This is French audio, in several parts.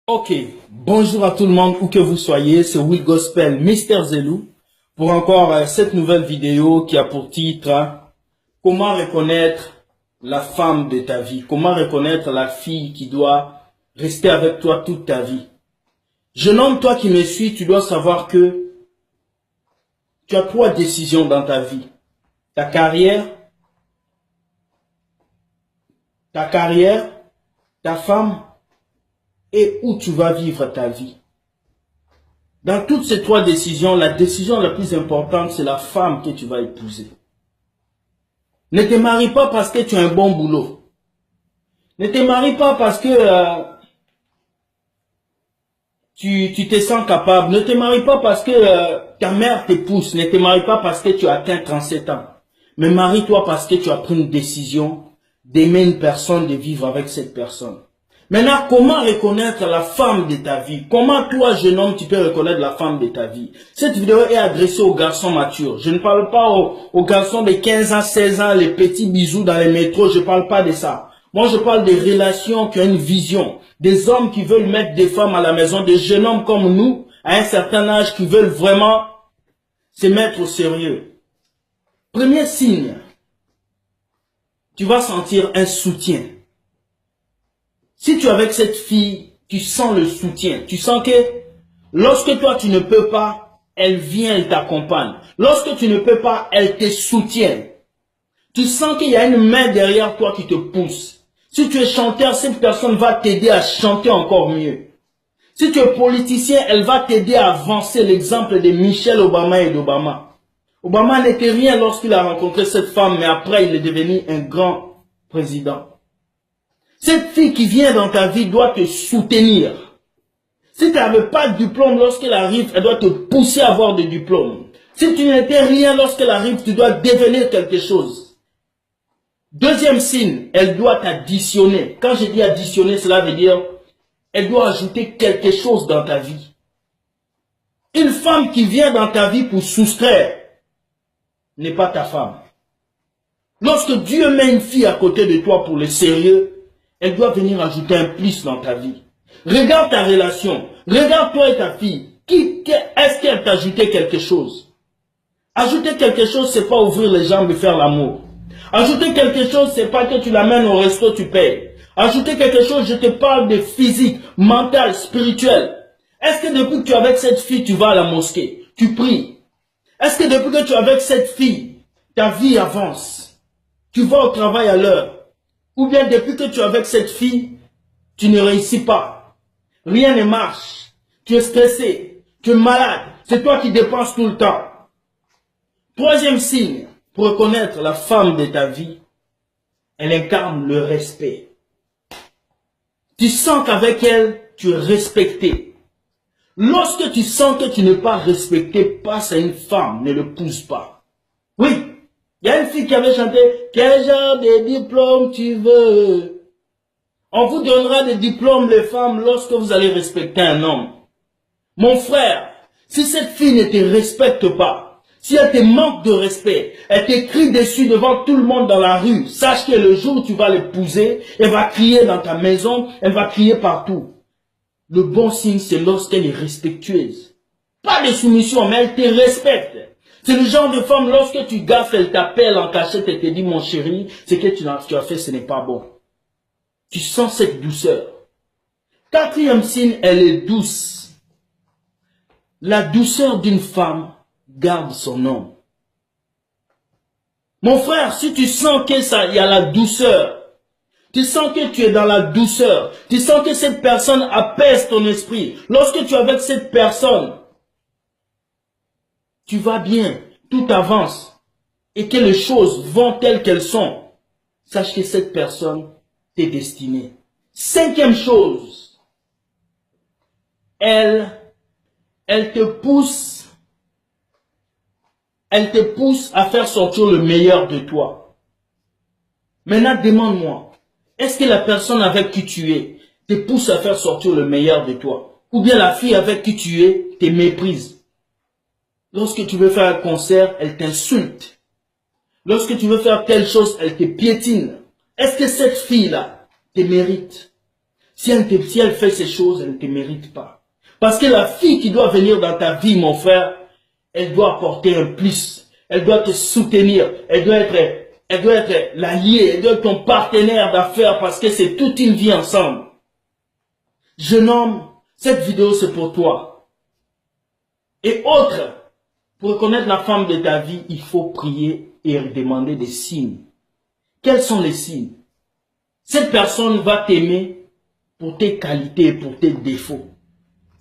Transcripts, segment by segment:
Ok, bonjour à tout le monde, où que vous soyez, c'est Will Gospel, Mister Zelou, pour encore cette nouvelle vidéo qui a pour titre comment reconnaître la femme de ta vie, comment reconnaître la fille qui doit rester avec toi toute ta vie. Jeune homme, toi qui me suis, tu dois savoir que tu as trois décisions dans ta vie. Ta carrière, ta femme, et où tu vas vivre ta vie. Dans toutes ces trois décisions, la décision la plus importante, c'est la femme que tu vas épouser. Ne te marie pas parce que tu as un bon boulot. Ne te marie pas parce que tu te sens capable. Ne te marie pas parce que ta mère te pousse. Ne te marie pas parce que tu as atteint 37 ans. Mais marie-toi parce que tu as pris une décision d'aimer une personne, de vivre avec cette personne. Maintenant, comment reconnaître la femme de ta vie? Comment toi, jeune homme, tu peux reconnaître la femme de ta vie? Cette vidéo est adressée aux garçons matures. Je ne parle pas aux garçons de 15 ans, 16 ans, les petits bisous dans les métros. Je ne parle pas de ça. Moi, je parle des relations qui ont une vision. Des hommes qui veulent mettre des femmes à la maison. Des jeunes hommes comme nous, à un certain âge, qui veulent vraiment se mettre au sérieux. Premier signe, tu vas sentir un soutien. Si tu es avec cette fille, tu sens le soutien. Tu sens que lorsque toi tu ne peux pas, elle vient, elle t'accompagne. Lorsque tu ne peux pas, elle te soutient. Tu sens qu'il y a une main derrière toi qui te pousse. Si tu es chanteur, cette personne va t'aider à chanter encore mieux. Si tu es politicien, elle va t'aider à avancer. L'exemple de Michelle Obama et d'Obama. Obama n'était rien lorsqu'il a rencontré cette femme, mais après il est devenu un grand président. Cette fille qui vient dans ta vie doit te soutenir. Si tu n'avais pas de diplôme, lorsqu'elle arrive, elle doit te pousser à avoir des diplômes. Si tu n'étais rien lorsqu'elle arrive, tu dois devenir quelque chose. Deuxième signe, elle doit t'additionner. Quand je dis additionner, cela veut dire elle doit ajouter quelque chose dans ta vie. Une femme qui vient dans ta vie pour soustraire n'est pas ta femme. Lorsque Dieu met une fille à côté de toi pour le sérieux, elle doit venir ajouter un plus dans ta vie. Regarde ta relation. Regarde toi et ta fille. Est-ce qu'elle t'a ajouté quelque chose? Ajouter quelque chose, c'est pas ouvrir les jambes et faire l'amour. Ajouter quelque chose, c'est pas que tu l'amènes au resto, tu payes. Ajouter quelque chose, je te parle de physique, mental, spirituel. Est-ce que depuis que tu es avec cette fille, tu vas à la mosquée? Tu pries? Est-ce que depuis que tu es avec cette fille, ta vie avance? Tu vas au travail à l'heure? Ou bien depuis que tu es avec cette fille, tu ne réussis pas. Rien ne marche. Tu es stressé. Tu es malade. C'est toi qui dépenses tout le temps. Troisième signe, pour reconnaître la femme de ta vie, elle incarne le respect. Tu sens qu'avec elle, tu es respecté. Lorsque tu sens que tu n'es pas respecté, passe à une femme, ne le pousse pas. Oui. Il y a une fille qui avait chanté « Quel genre de diplôme tu veux ?» On vous donnera des diplômes, les femmes, lorsque vous allez respecter un homme. Mon frère, si cette fille ne te respecte pas, si elle te manque de respect, elle te crie dessus devant tout le monde dans la rue, sache que le jour où tu vas l'épouser, elle va crier dans ta maison, elle va crier partout. Le bon signe, c'est lorsqu'elle est respectueuse. Pas de soumission, mais elle te respecte. C'est le genre de femme, lorsque tu gaffes, elle t'appelle en cachette et te dit, mon chéri, ce que tu as fait, ce n'est pas bon. Tu sens cette douceur. Quatrième signe, elle est douce. La douceur d'une femme garde son homme. Mon frère, si tu sens que ça, il y a la douceur, tu sens que tu es dans la douceur, tu sens que cette personne apaise ton esprit. Lorsque tu es avec cette personne, tu vas bien, tout avance, et que les choses vont telles qu'elles sont. Sache que cette personne t'est destinée. Cinquième chose, elle te pousse à faire sortir le meilleur de toi. Maintenant, demande-moi, est-ce que la personne avec qui tu es te pousse à faire sortir le meilleur de toi? Ou bien la fille avec qui tu es te méprise? Lorsque tu veux faire un concert, elle t'insulte. Lorsque tu veux faire telle chose, elle te piétine. Est-ce que cette fille-là te mérite? Si elle fait ces choses, elle ne te mérite pas. Parce que la fille qui doit venir dans ta vie, mon frère, elle doit apporter un plus. Elle doit te soutenir. Elle doit être l'allié. Elle doit être ton partenaire d'affaires parce que c'est toute une vie ensemble. Jeune homme, cette vidéo c'est pour toi. Et autre, pour reconnaître la femme de ta vie, il faut prier et demander des signes. Quels sont les signes? Cette personne va t'aimer pour tes qualités, pour tes défauts.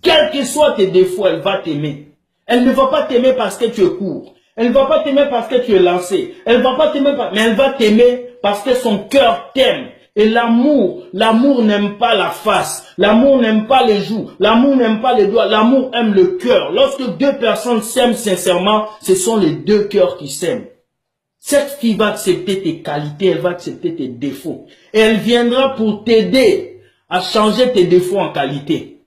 Quels que soient tes défauts, elle va t'aimer. Elle ne va pas t'aimer parce que tu es court. Elle ne va pas t'aimer parce que tu es lancé. Elle ne va pas t'aimer, mais elle va t'aimer parce que son cœur t'aime. Et l'amour n'aime pas la face. L'amour n'aime pas les joues. L'amour n'aime pas les doigts. L'amour aime le cœur. Lorsque deux personnes s'aiment sincèrement, ce sont les deux cœurs qui s'aiment. Cette fille va accepter tes qualités, elle va accepter tes défauts. Et elle viendra pour t'aider à changer tes défauts en qualité.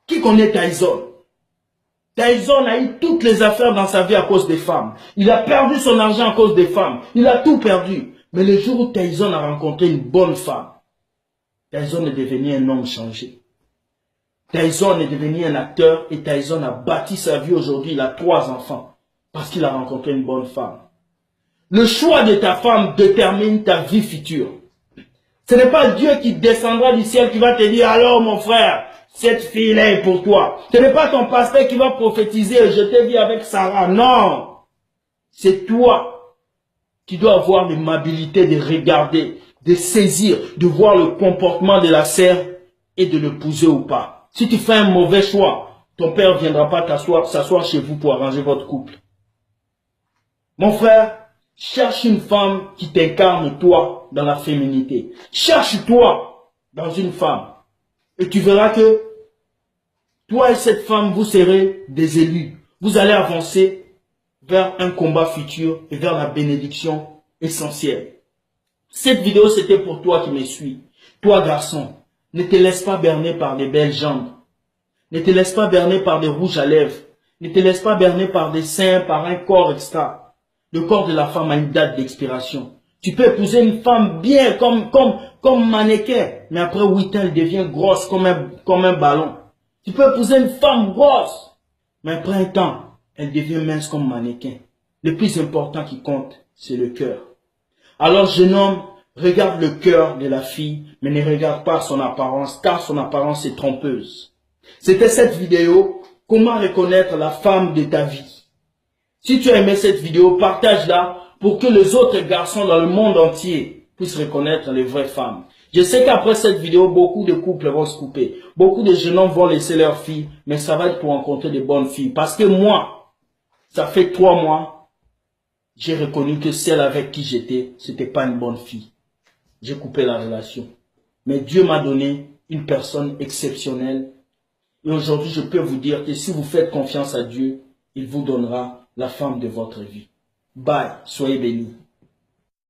Qui connaît Tyson? Tyson a eu toutes les affaires dans sa vie à cause des femmes. Il a perdu son argent à cause des femmes. Il a tout perdu. Mais le jour où Tyson a rencontré une bonne femme, Tyson est devenu un homme changé. Tyson est devenu un acteur et Tyson a bâti sa vie aujourd'hui. Il a 3 enfants parce qu'il a rencontré une bonne femme. Le choix de ta femme détermine ta vie future. Ce n'est pas Dieu qui descendra du ciel qui va te dire « Alors mon frère, cette fille-là est pour toi. » Ce n'est pas ton pasteur qui va prophétiser « Je t'ai vu avec Sarah. » Non. C'est toi qui dois avoir l'amabilité de regarder, de saisir, de voir le comportement de la sœur et de l'épouser ou pas. Si tu fais un mauvais choix, ton père ne viendra pas s'asseoir chez vous pour arranger votre couple. Mon frère, cherche une femme qui t'incarne toi dans la féminité. Cherche-toi dans une femme. Et tu verras que toi et cette femme, vous serez des élus. Vous allez avancer vers un combat futur et vers la bénédiction essentielle. Cette vidéo, c'était pour toi qui me suis. Toi, garçon, ne te laisse pas berner par des belles jambes. Ne te laisse pas berner par des rouges à lèvres. Ne te laisse pas berner par des seins, par un corps extra. Le corps de la femme a une date d'expiration. Tu peux épouser une femme bien comme mannequin, mais après 8 ans, elle devient grosse comme un ballon. Tu peux épouser une femme grosse, mais après un temps, elle devient mince comme mannequin. Le plus important qui compte, c'est le cœur. Alors, jeune homme, regarde le cœur de la fille, mais ne regarde pas son apparence, car son apparence est trompeuse. C'était cette vidéo, comment reconnaître la femme de ta vie. Si tu as aimé cette vidéo, partage-la pour que les autres garçons dans le monde entier puissent reconnaître les vraies femmes. Je sais qu'après cette vidéo, beaucoup de couples vont se couper. Beaucoup de jeunes hommes vont laisser leurs filles, mais ça va être pour rencontrer de bonnes filles. Parce que moi, ça fait 3 mois, j'ai reconnu que celle avec qui j'étais, c'était pas une bonne fille. J'ai coupé la relation. Mais Dieu m'a donné une personne exceptionnelle. Et aujourd'hui, je peux vous dire que si vous faites confiance à Dieu, il vous donnera la femme de votre vie. Bye, soyez bénis.